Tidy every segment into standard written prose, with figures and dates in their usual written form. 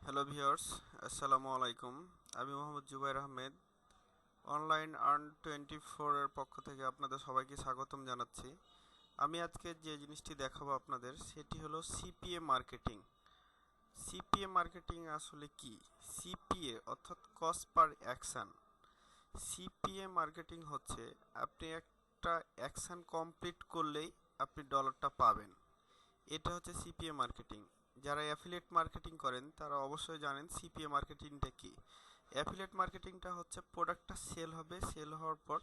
Hello viewers, আসসালামু আলাইকুম। আমি মোহাম্মদ জুবাইর আহমেদ। অনলাইন আর্ন 24 এর পক্ষ থেকে আপনাদের সবাইকে স্বাগতম জানাচ্ছি। আমি আজকে যে জিনিসটি দেখাবো আপনাদের সেটি হলো সিপিএ মার্কেটিং। সিপিএ মার্কেটিং আসলে কি? সিপিএ অর্থাৎ cost per action. CPA marketing হচ্ছে আপনি একটা অ্যাকশন কমপ্লিট করলেই আপনি ডলারটা পাবেন। এটা হচ্ছে সিপিএ মার্কেটিং। যারা অ্যাফিলিয়েট মার্কেটিং করেন তারা অবশ্যই জানেন সিপিএ মার্কেটিংটা কি। অ্যাফিলিয়েট মার্কেটিংটা হচ্ছে প্রোডাক্টটা সেল হবে, সেল হওয়ার পর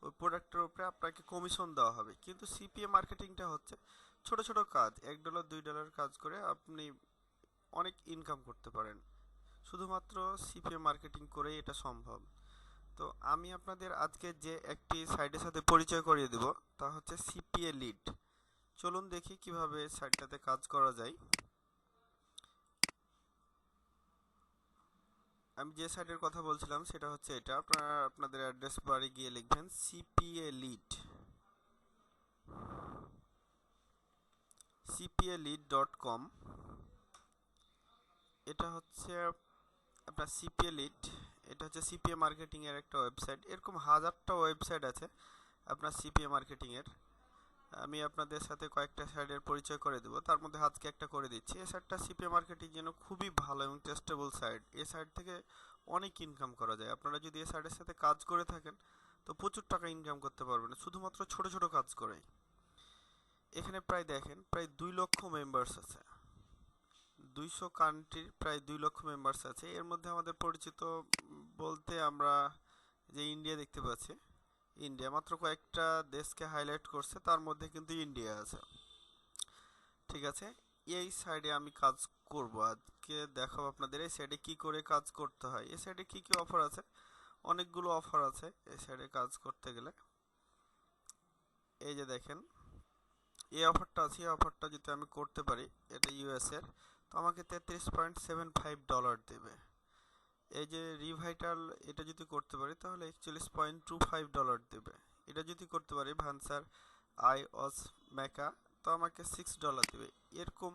ওই প্রোডাক্টের উপরে আপনাকে কমিশন দেওয়া হবে। কিন্তু সিপিএ মার্কেটিংটা হচ্ছে ছোট ছোট কাজ, $1 $2 কাজ করে আপনি অনেক ইনকাম করতে পারেন। শুধুমাত্র সিপিএ মার্কেটিং করেই এটা সম্ভব। তো আমি আপনাদের আজকে যে একটি সাইটের সাথে পরিচয় করিয়ে দেব তা হচ্ছে সিপিএ লিড। চলুন দেখি কিভাবে সাইটটাতে কাজ করা যায়। আমি যে সাইটের কথা বলছিলাম সেটা হচ্ছে এটা। আপনারা আপনাদের অ্যাড্রেস বারে গিয়ে লিখবেন cpalead.com। এটা হচ্ছে আপনার সিপিএ লিড। এটা হচ্ছে সিপিএ মার্কেটিং এর একটা ওয়েবসাইট। এরকম হাজারটা ওয়েবসাইট আছে আপনার সিপিএ মার্কেটিং এর। আমি আপনাদের সাথে কয়েকটা সাইটের পরিচয় করে দেবো, তার মধ্যে আজকে একটা করে দিচ্ছি। এই সাইটটা সিপিএ মার্কেটিং জন্য খুবই ভালো এবং টেস্টেবল সাইট। এই সাইট থেকে অনেক ইনকাম করা যায়। আপনারা যদি এই সাইটের সাথে কাজ করে থাকেন তো প্রচুর টাকা ইনকাম করতে পারবেন শুধুমাত্র ছোট ছোট কাজ করে। এখানে প্রায় দেখেন প্রায় 2 লক্ষ মেম্বার্স আছে। 200 কান্ট্রির প্রায় 2 লক্ষ মেম্বার্স আছে। এর মধ্যে আমাদের পরিচিত বলতে আমরা যে ইন্ডিয়া দেখতে পাচ্ছি, ইন্ডিয়া মাত্র কয়েকটা দেশকে হাইলাইট করছে, তার মধ্যে কিন্তু ইন্ডিয়া আছে। ঠিক আছে, এই সাইডে আমি কাজ করব আজকে। দেখাবো আপনাদের এই সাইডে কি করে কাজ করতে হয়। এই সাইডে কি কি অফার আছে, অনেকগুলো অফার আছে এই সাইডে কাজ করতে গেলে। এই যে দেখেন এই অফারটা আছে, এই অফারটা যদি আমি করতে পারি, এটা ইউএস এর, তো আমাকে $33.75 দেবে। এই যে রিভাইটাল, এটা যদি করতে পারি তাহলে $41.25 দেবে। এটা যদি করতে পারি ভান্সার আইওস মেকা, তো আমাকে $6 দেবে। এরকম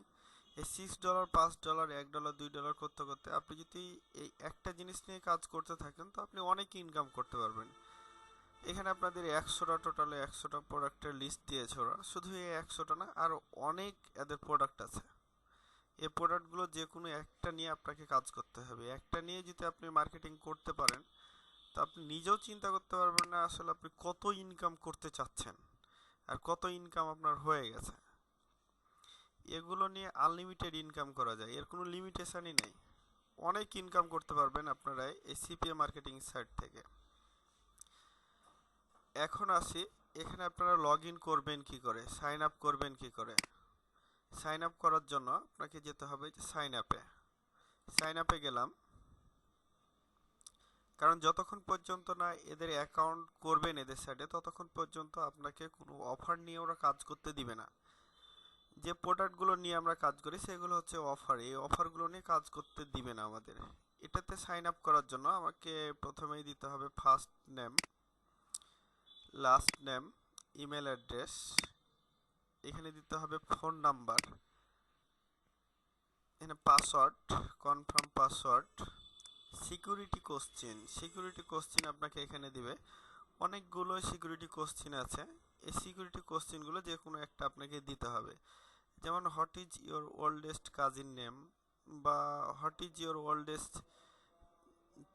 এই $6, $5, $1, $2 করতে করতে আপনি যদি এই একটা জিনিস নিয়ে কাজ করতে থাকেন তো আপনি অনেক ইনকাম করতে পারবেন। এখানে আপনাদের 100টা, টোটালে 100টা প্রোডাক্টের লিস্ট দিয়েছে ওরা। শুধু এই 100টা না, আরও অনেক এদের প্রোডাক্ট আছে। এই প্রোডাক্টগুলো যে কোনো একটা নিয়ে আপনাকে কাজ করতে হবে। একটা নিয়ে যদি আপনি মার্কেটিং করতে পারেন তো আপনি নিজেও চিন্তা করতে পারবেন না আসলে আপনি কত ইনকাম করতে চাচ্ছেন আর কত ইনকাম আপনার হয়ে গেছে। এগুলো নিয়ে আনলিমিটেড ইনকাম করা যায়, এর কোনো লিমিটেশনই নেই। অনেক ইনকাম করতে পারবেন আপনারা এই সিপিএ মার্কেটিং সাইট থেকে। এখন আসি, এখানে আপনারা লগ ইন করবেন কি করে, সাইন আপ করবেন কি করে। সাইন আপ করার জন্য আপনাকে যেতে হবে যে সাইন আপে। সাইন আপে গেলাম, কারণ যতক্ষণ পর্যন্ত না এদের অ্যাকাউন্ট করবেন এদের সাইডে ততক্ষণ পর্যন্ত আপনাকে কোনো অফার নিয়ে ওরা কাজ করতে দিবে না। যে প্রোডাক্টগুলো নিয়ে আমরা কাজ করি সেগুলো হচ্ছে অফার, এই অফারগুলো নিয়ে কাজ করতে দিবে না আমাদের। এটাতে সাইন আপ করার জন্য আমাকে প্রথমেই দিতে হবে first name, last name, email address, এখানে দিতে হবে ফোন নাম্বার, এখানে password, confirm password, security question আপনাকে এখানে দিবে। অনেকগুলো সিকিউরিটি কোশ্চেন আছে। এই সিকিউরিটি কোশ্চেনগুলো যে কোনো একটা আপনাকে দিতে হবে। যেমন what is your oldest cousin name, বা what is your oldest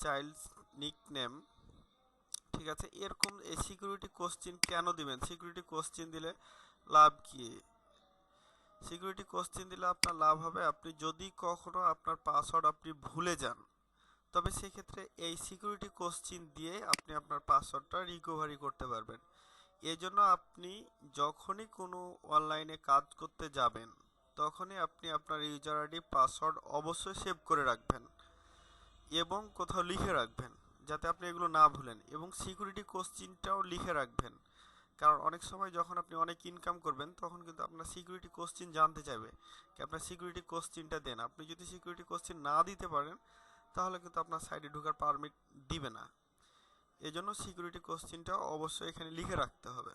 child's nick name. ঠিক আছে, এরকম এই সিকিউরিটি কোশ্চেন কেন দিবেন, সিকিউরিটি কোশ্চেন দিলে লাভ কি। সিকিউরিটি কোশ্চেন দিলে আপনার লাভ হবে, আপনি যদি কখনো আপনার পাসওয়ার্ড আপনি ভুলে যান তবে সেক্ষেত্রে এই সিকিউরিটি কোশ্চেন দিয়ে আপনি আপনার পাসওয়ার্ডটা রিকভারি করতে পারবেন। এই জন্য আপনি যখনই কোনো অনলাইনে কাজ করতে যাবেন তখনই আপনি আপনার ইউজার আইডি পাসওয়ার্ড অবশ্যই সেভ করে রাখবেন এবং কোথাও লিখে রাখবেন যাতে আপনি এগুলো না ভুলেন, এবং সিকিউরিটি কোশ্চেনটাও লিখে রাখবেন। কারণ অনেক সময় যখন আপনি অনেক ইনকাম করবেন তখন কিন্তু আপনার সিকিউরিটি কোশ্চেন জানতে চাইবে কি আপনার সিকিউরিটি কোশ্চেনটা দেন। আপনি যদি সিকিউরিটি কোশ্চেন না দিতে পারেন তাহলে কিন্তু আপনার সাইটে ঢোকার পারমিট দিবে না। এজন্য সিকিউরিটি কোশ্চেনটা অবশ্যই এখানে লিখে রাখতে হবে।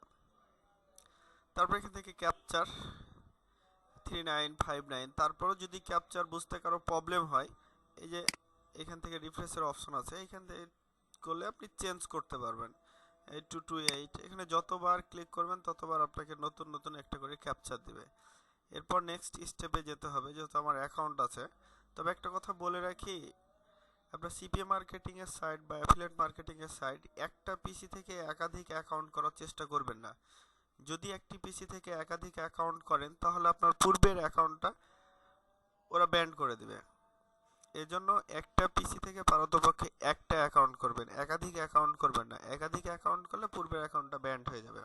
তারপর এখান থেকে ক্যাপচার 3959, তারপরও যদি ক্যাপচার বুঝতে কারো প্রবলেম হয় এই যে এখান থেকে রিফ্রেশের অপশন আছে, এখান থেকে করলে আপনি চেঞ্জ করতে পারবেন। 8228 এখানে যতবার ক্লিক করবেন ততবার আপনাকে নতুন নতুন একটা করে ক্যাপচার দিবে। এরপর নেক্সট স্টেপে যেতে হবে, যেহেতু আমার অ্যাকাউন্ট আছে। তবে একটা কথা বলে রাখি, আপনার সিপিএ মার্কেটিং এর সাইট বা অ্যাফিলিয়েট মার্কেটিং এর সাইট একটা পিসি থেকে একাধিক অ্যাকাউন্ট করার চেষ্টা করবেন না। যদি একটি পিসি থেকে একাধিক অ্যাকাউন্ট করেন তাহলে আপনার পূর্বের অ্যাকাউন্টটা ওরা ব্যান্ড করে দিবে। এজন্য একটা পিসি থেকে পারতপক্ষে একটা অ্যাকাউন্ট করবেন, একাধিক অ্যাকাউন্ট করবেন না। একাধিক অ্যাকাউন্ট করলে পূর্বের অ্যাকাউন্টটা ব্যান্ড হয়ে যাবে।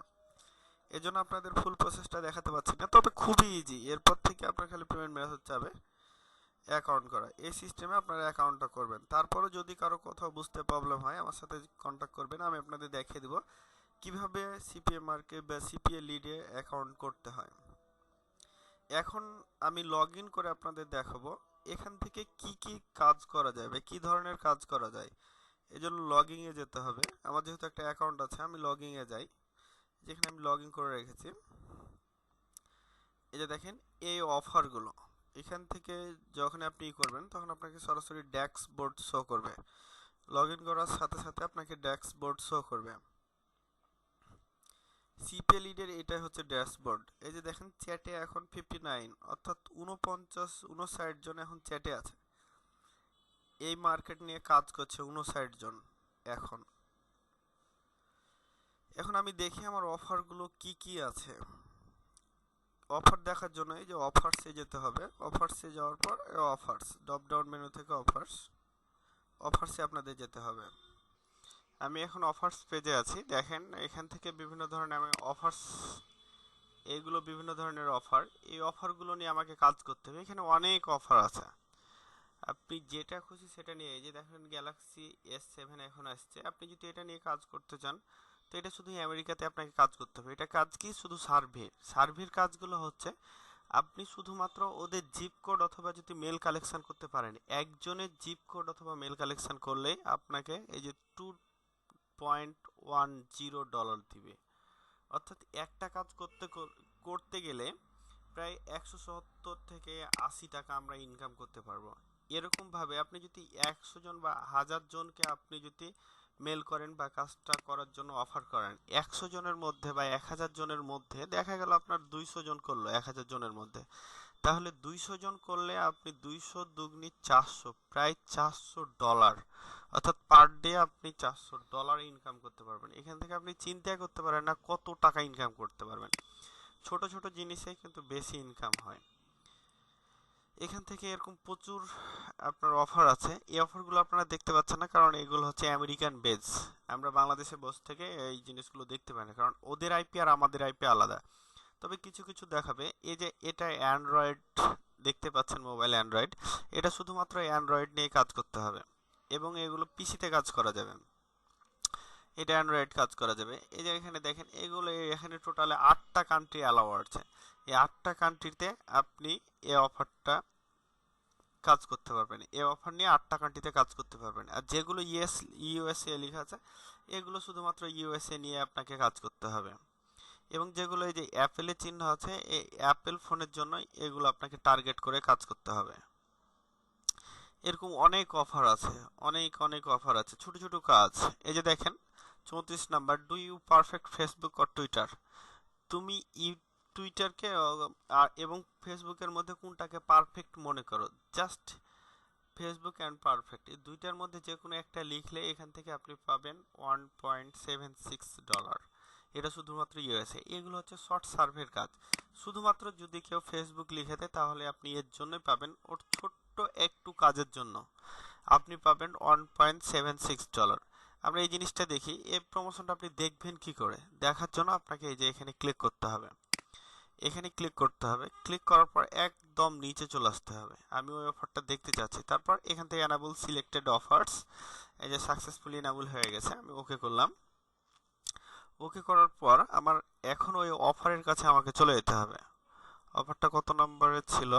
এজন্য আপনাদের ফুল প্রসেসটা দেখাতে পাচ্ছি না, তবে খুবই ইজি। এরপর থেকে আপনার খালি পেমেন্ট মেথড যাবে অ্যাকাউন্ট করা, এই সিস্টেমে আপনারা অ্যাকাউন্টটা করবেন। তারপরে যদি কারো কোথাও বুঝতে প্রবলেম হয় আমার সাথে কন্ট্যাক্ট করবেন, আমি আপনাদের দেখিয়ে দেব কিভাবে সিপিএ মার্কেট বা সিপিএ লিডে অ্যাকাউন্ট করতে হয়। এখন আমি লগ ইন করে আপনাদের দেখাবো এখান থেকে কি কি কাজ করা যায় বা কি ধরনের কাজ করা যায়। এজন্য লগইন এ যেতে হবে। আমার যেহেতু একটা অ্যাকাউন্ট আছে আমি লগইন এ যাই, যেখানে আমি লগ ইন করে রেখেছি। এই যে দেখেন এই অফারগুলো, এখান থেকে যখন আপনি করবেন তখন আপনাকে সরাসরি ড্যাশবোর্ড শো করবে। লগ ইন করার সাথে সাথে আপনাকে ড্যাশবোর্ড শো করবে। সিপিএ লিডের এটা হচ্ছে ড্যাশবোর্ড। এই যে দেখেন চ্যাটে এখন 59 অর্থাৎ 59 জন এখন চ্যাটে আছে, এই মার্কেট নিয়ে কাজ করছে 59 জন। এখন এখন আমি দেখি আমার অফারগুলো কি কি আছে। অফার দেখার জন্য এই যে অফার্সে যেতে হবে। অফার্সে যাওয়ার পর অফার্স ড্রপ ডাউন মেনু থেকে অফার্সে আপনাদের যেতে হবে। আমি এখন অফার্স পেজে আছি। দেখেন এখান থেকে বিভিন্ন ধরনের আমি অফার্স, এইগুলো বিভিন্ন ধরনের অফার। এই অফারগুলো নিয়ে আমাকে কাজ করতে হবে। এখানে অনেক অফার আছে, আপনি যেটা খুশি সেটা নিয়ে। এই যে দেখেন গ্যালাক্সি S7 এখন আসছে, আপনি যদি এটা নিয়ে কাজ করতে চান তো এটা শুধু আমেরিকাতে আপনাকে কাজ করতে হবে। এটা কাজ কি, শুধু সার্ভের কাজগুলো হচ্ছে আপনি শুধুমাত্র ওদের জিপ কোড অথবা যদি মেল কালেকশন করতে পারেন, একজনের জিপ কোড অথবা মেল কালেকশন করলেই আপনাকে এই যে $2.10 দিবে। অর্থাৎ একটা কাজ করতে গেলে প্রায় 170 থেকে 80 টাকা আমরা ইনকাম করতে পারবো। এরকম ভাবে আপনি যদি 100 জন বা 1000 জনকে আপনি যদি মেল করেন বা কাজটা করার জন্য অফার করেন, 100 জনের মধ্যে বা 1000 জনের মধ্যে দেখা গেল আপনার 200 জন করলো 1000 জনের মধ্যে, তাহলে 200 জন করলে আপনি 200 দুগুনি 400, প্রায় $400, অর্থাৎ পার ডে আপনি $400 ইনকাম করতে পারবেন। এখান থেকে আপনি চিন্তা করতে পারেন না কত টাকা ইনকাম করতে পারবেন। ছোট ছোট জিনিসে কিন্তু বেশি ইনকাম হয়। এখান থেকে এরকম প্রচুর আপনার অফার আছে। এই অফারগুলো আপনারা দেখতে পাচ্ছেন না, কারণ এগুলো হচ্ছে আমেরিকান বেজ। আমরা বাংলাদেশে বসে থেকে এই জিনিসগুলো দেখতে পাই না, কারণ ওদের আইপি আর আমাদের আইপি আলাদা। তবে কিছু কিছু দেখাবে। এই যে এটা অ্যান্ড্রয়েড দেখতে পাচ্ছেন, মোবাইল অ্যান্ড্রয়েড, এটা শুধুমাত্র অ্যান্ড্রয়েড নিয়ে কাজ করতে হবে এবং এগুলো পিসিতে কাজ করা যাবে। এটা অ্যান্ড্রয়েড কাজ করা যাবে। এই যে এখানে দেখেন এগুলো, এখানে টোটালে 8টা কান্ট্রি অ্যালাউ আছে। এই 8টা কান্ট্রিতে আপনি এই অফারটা কাজ করতে পারবেন। এই অফার নিয়ে 8টা কান্ট্রিতে কাজ করতে পারবেন। আর যেগুলো ইউএসএ লেখা আছে এগুলো শুধুমাত্র ইউএসএ নিয়ে আপনাকে কাজ করতে হবে। এবং যেগুলো এই যে অ্যাপেলের চিহ্ন আছে, এই অ্যাপেল ফোনের জন্য এগুলো আপনাকে টার্গেট করে কাজ করতে হবে। এরকম অনেক অফার আছে, অনেক অনেক অফার আছে, ছোট ছোট কাজ। এই যে দেখেন 34 number, do you perfect Facebook or Twitter. তুমি টুইটারকে এবং ফেসবুকের মধ্যে কোনটাকে পারফেক্ট মনে করো। জাস্ট ফেসবুক অ্যান্ড পারফেক্ট, এই দুইটার মধ্যে যে কোনো একটা লিখলে এখান থেকে আপনি পাবেন $1.76। এটা শুধুমাত্র ইউএসএ। এগুলো হচ্ছে শর্ট সার্ভের কাজ। শুধুমাত্র যদি কেউ ফেসবুক লিখে দেয় তাহলে আপনি এর জন্যই পাবেন, ওর ছোট্ট একটু কাজের জন্য আপনি পাবেন $1.76। আমরা এই জিনিসটা দেখি। এই প্রমোশনটা আপনি দেখবেন কি করে, দেখার জন্য আপনাকে এই যে এখানে ক্লিক করতে হবে। এখানে ক্লিক করতে হবে, ক্লিক করার পর একদম নিচে চলে আসতে হবে। আমি ওই অফারটা দেখতে চাচ্ছি। তারপর এখান থেকে এনাবল সিলেক্টেড অফার্স, এই যে সাকসেসফুলি এনাবল হয়ে গেছে, আমি ওকে করলাম। ওকে করার পর আমার এখন ওই অফারের কাছে আমাকে চলে যেতে হবে। অফারটা কত নম্বরে ছিল,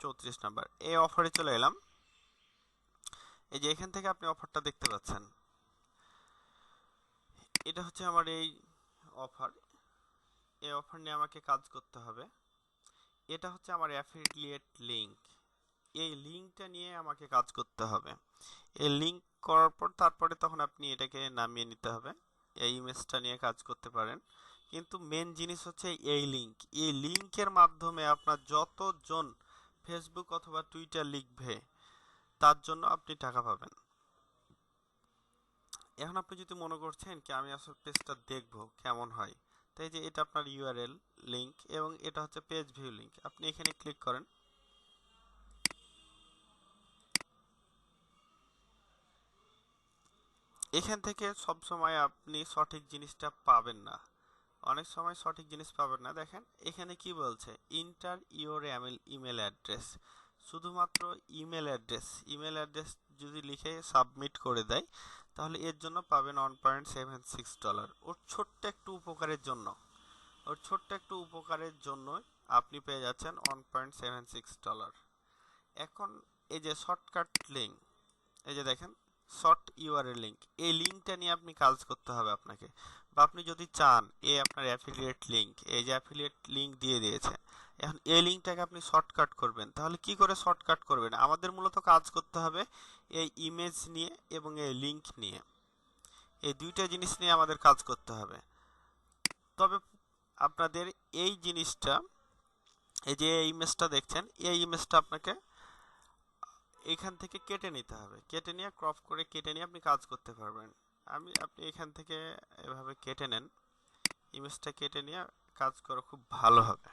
34 নাম্বার। এই অফারে চলে এলাম। এই যে এখান থেকে আপনি অফারটা দেখতে পাচ্ছেন, এটা হচ্ছে আমার এই অফার। এই অফার নিয়ে আমাকে কাজ করতে হবে। এটা হচ্ছে আমার অ্যাফিলিয়েট লিংক। এই লিংকটা নিয়ে আমাকে কাজ করতে হবে। এই লিংক করার পর তারপরে তখন আপনি এটাকে নামিয়ে নিতে হবে, এই ইমেজটা নিয়ে কাজ করতে পারেন। কিন্তু মেন জিনিস হচ্ছে এই লিংক। এই লিংকের মাধ্যমে আপনার যতজন ফেসবুক অথবা টুইটার লিখবে তার জন্য আপনি টাকা পাবেন। এখন আপনি যদি মনে করছেন কি আমি আসলে পেজটা দেখবো কেমন হয়, তাই যে এটা আপনার ইউআরএল লিংক এবং এটা হচ্ছে পেজ ভিউ লিংক। আপনি এখানে ক্লিক করেন। এখান থেকে সব সময় আপনি সঠিক জিনিসটা পাবেন না, অনেক সময় সঠিক জিনিস পাবেন না। দেখেন এখানে কি বলছে, ইন্টার ইওর ইমেল অ্যাড্রেস। শুধুমাত্র ইমেল অ্যাড্রেস যদি লিখে সাবমিট করে দেয় তাহলে এর জন্য পাবেন $1.76। ওর ছোট্ট একটু উপকারের জন্য আপনি পেয়ে যাচ্ছেন $1.76। এখন এই যে শর্টকাট লিঙ্ক, এই যে দেখেন শর্ট ইউআরএল লিঙ্ক, এই লিঙ্কটা নিয়ে আপনি কাজ করতে হবে আপনাকে। বা আপনি যদি চান এই আপনার অ্যাফিলিয়েট লিঙ্ক, এই যে অ্যাফিলিয়েট লিঙ্ক দিয়ে দিয়েছে, এখন এই লিঙ্কটাকে আপনি শর্টকাট করবেন। তাহলে কি করে শর্টকাট করবেন? আমাদের মূলত কাজ করতে হবে এই ইমেজ নিয়ে এবং এই লিঙ্ক নিয়ে, এই দুইটা জিনিস নিয়ে আমাদের কাজ করতে হবে। তবে আপনাদের এই জিনিসটা, এই যে ইমেজটা দেখছেন, এই ইমেজটা আপনাকে এখান থেকে কেটে নিতে হবে। কেটে নিয়ে ক্রপ করে কেটে নিয়ে আপনি কাজ করতে পারবেন। আপনি এখান থেকে এভাবে কেটে নেন, ইমেজটা কেটে নিয়ে কাজ করা খুব ভালো হবে।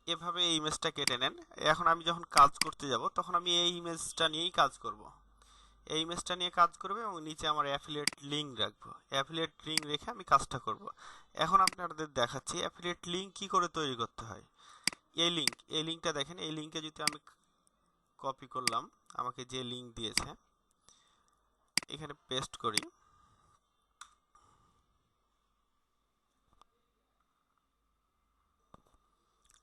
এভাবে এই ইমেজটা কেটে নেন। এখন আমি যখন কাজ করতে যাব তখন আমি এই ইমেজটা নিয়েই কাজ করব। এই ইমেজটা নিয়ে কাজ করবে এবং নিচে আমার অ্যাফিলিয়েট লিঙ্ক রাখবো। অ্যাফিলিয়েট লিঙ্ক রেখে আমি কাজটা করব। এখন আপনাদের দেখাচ্ছি অ্যাফিলিয়েট লিঙ্ক কি করে তৈরি করতে হয়। এই লিঙ্কটা দেখেন, এই লিঙ্কে যদি আমি কপি করলাম, আমাকে যে লিঙ্ক দিয়েছে এখানে পেস্ট করি।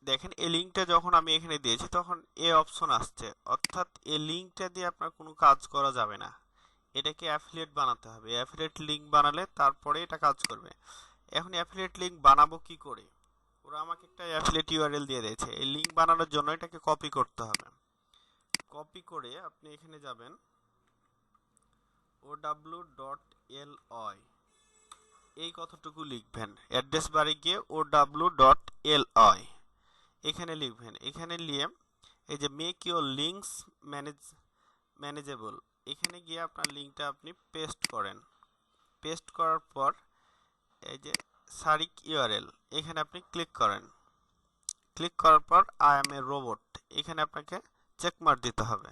দেখেন এই লিঙ্কটা যখন আমি এখানে দিয়েছি তখন এ অপশন আসছে, অর্থাৎ এই লিঙ্কটা দিয়ে আপনার কোনো কাজ করা যাবে না। এটাকে অ্যাফিলিয়েট বানাতে হবে। অ্যাফিলিয়েট লিঙ্ক বানালে তারপরে এটা কাজ করবে। এখন অ্যাফিলিয়েট লিঙ্ক বানাবো কি করে? ওরা আমাকে একটা অ্যাফিলিয়েট ইউআরএল দিয়ে দিয়েছে। এই লিঙ্ক বানানোর জন্য এটাকে কপি করতে হবে। কপি করে আপনি এখানে যাবেন ow.ly, এই কতটুকু লিখবেন, অ্যাড্রেস বারে গিয়ে ow.ly এখানে লিখবেন। এখানে নিয়ে এই যে মেক ইউর লিঙ্কস ম্যানেজেবল, এখানে গিয়ে আপনার লিঙ্কটা আপনি পেস্ট করেন। পেস্ট করার পর এই যে সারিক ইউআরএল, এখানে আপনি ক্লিক করেন। ক্লিক করার পর আই এম এ রোবট, এখানে আপনাকে চেকমার্ক দিতে হবে।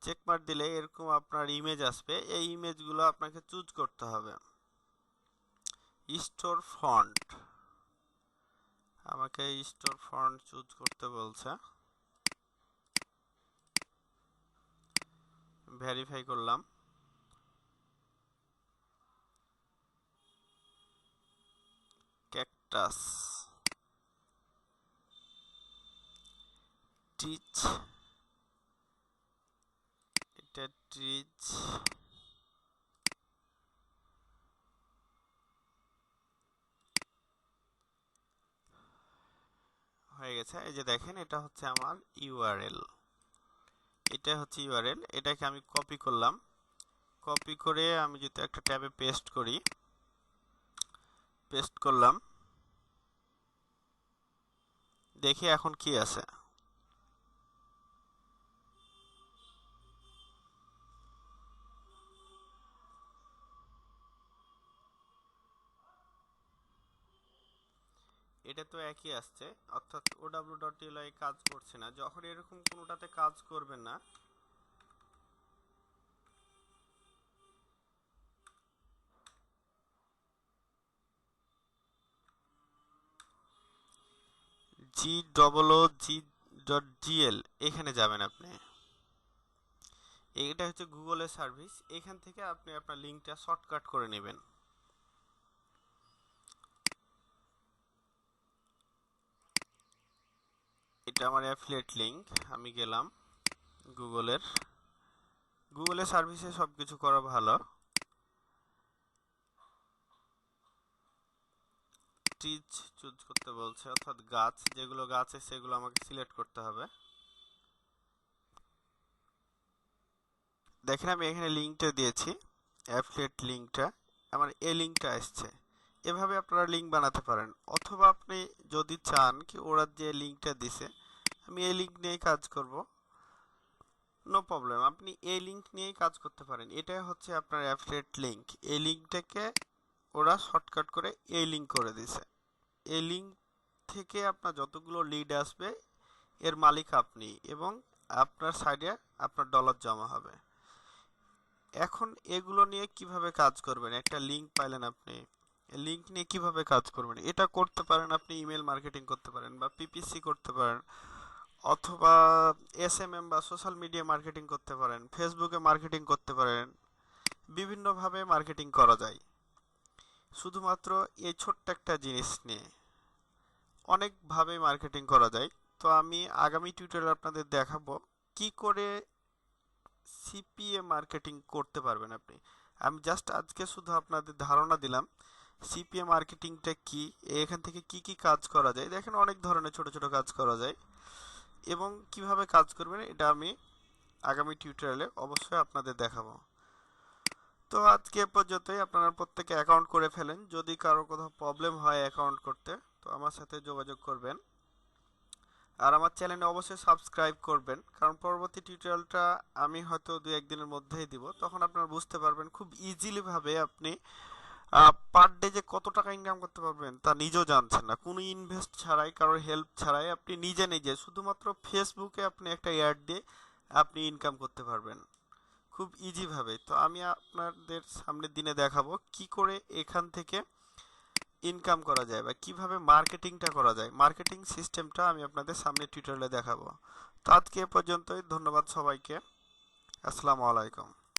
চেকমার্ক দিলে এরকম আপনার ইমেজ আসবে। এই ইমেজগুলো আপনাকে চুজ করতে হবে। স্টোর ফন্ট, আমাকে স্টোর ফন্ট চুজ করতে বলছে। ভেরিফাই করলাম। ক্যাকটাস, টিচ, এটা টিচ, হয়ে গেছে। এই যে দেখেন এটা হচ্ছে আমার ইউআরএল, এটা হচ্ছে ইউআরএল। এটাকে আমি কপি করলাম। কপি করে আমি যদি একটা ট্যাবে পেস্ট করি, পেস্ট করলাম, দেখি এখন কি আছে। এটা তো একই আসছে, অর্থাৎ ow.ly কাজ করছে না। যখন এরকম কোনোটাতে কাজ করবে না, gogg.gl এখানে যাবেন আপনি। এটা হচ্ছে গুগলের সার্ভিস, এখান থেকে আপনি আপনার লিঙ্কটা শর্টকাট করে নেবেন। এটা আমার অ্যাফিলিয়েট লিঙ্ক। আমি গেলাম গুগলের সার্ভিসে সবকিছু করা ভালো। ট্রিজ চুজ করতে বলছে, অর্থাৎ গাছ, যেগুলো গাছ আছে সেগুলো আমাকে সিলেক্ট করতে হবে। দেখেন আমি এখানে লিঙ্কটা দিয়েছি, অ্যাফিলিয়েট লিঙ্কটা, আমার এই লিঙ্কটা আসছে। এভাবে আপনারা লিঙ্ক বানাতে পারেন, অথবা আপনি যদি চান কি ওরা যে লিঙ্কটা দিছে আমি এই লিঙ্ক নিয়ে কাজ করব, নো প্রবলেম, আপনি এই লিঙ্ক নিয়েই কাজ করতে পারেন। এটাই হচ্ছে আপনার অ্যাফিলিয়েট লিঙ্ক। এই লিঙ্কটাকে ওরা শর্টকাট করে এই লিঙ্ক করে দিছে। এই লিঙ্ক থেকে আপনার যতগুলো লিড আসবে এর মালিক আপনি, এবং আপনার সাইডে আপনার ডলার জমা হবে। এখন এগুলো নিয়ে কিভাবে কাজ করবেন, একটা লিঙ্ক পাইলেন আপনি, লিঙ্ক নিয়ে কিভাবে কাজ করবেন, এটা করতে পারেন আপনি ইমেল মার্কেটিং করতে পারেন, বা পিপিসি করতে পারেন, অথবা এসএমএম বা সোশ্যাল মিডিয়া মার্কেটিং করতে পারেন, ফেসবুকে মার্কেটিং করতে পারেন। বিভিন্নভাবে মার্কেটিং করা যায়। শুধুমাত্র এই ছোট্ট একটা জিনিস নিয়ে অনেকভাবে মার্কেটিং করা যায়। তো আমি আগামী টিউটোরিয়ালে আপনাদের দেখাবো কি করে সিপিএ মার্কেটিং করতে পারবেন আপনি। আমি জাস্ট আজকে শুধু আপনাদের ধারণা দিলাম সিপিএ মার্কেটিংটা কি, এখান থেকে কি কি কাজ করা যায়। দেখেন অনেক ধরনের ছোট ছোট কাজ করা যায়, এবং কিভাবে কাজ করবেন এটা আমি আগামী টিউটোরিয়ালে অবশ্যই আপনাদের দেখাবো। তো আজকে এ পর্যন্তই। আপনারা প্রত্যেকে অ্যাকাউন্ট করে ফেলেন। যদি কারো কোথাও প্রবলেম হয় অ্যাকাউন্ট করতে, তো আমার সাথে যোগাযোগ করবেন। আর আমার চ্যানেলে অবশ্যই সাবস্ক্রাইব করবেন, কারণ পরবর্তী টিউটোরিয়ালটা আমি হয়তো 2-1 দিনের মধ্যেই দিব। তখন আপনারা বুঝতে পারবেন খুব ইজিলি ভাবে আপনি পার ডে যে কত টাকা ইনকাম করতে পারবেন তা নিজেও জানছেন না, কোনো ইনভেস্ট ছাড়াই, কারোর হেল্প ছাড়াই, আপনি নিজে নিজে শুধুমাত্র ফেসবুকে আপনি একটা অ্যাড দিয়ে আপনি ইনকাম করতে পারবেন খুব ইজি ভাবে। তো আমি আপনাদের সামনের দিনে দেখাবো কি করে এখান থেকে ইনকাম করা যায়, বা কিভাবে মার্কেটিংটা করা যায়। মার্কেটিং সিস্টেমটা আমি আপনাদের সামনে টিউটোরিয়ালে দেখাবো। তো আজকে এ পর্যন্তই। ধন্যবাদ সবাইকে। আসসালামু আলাইকুম।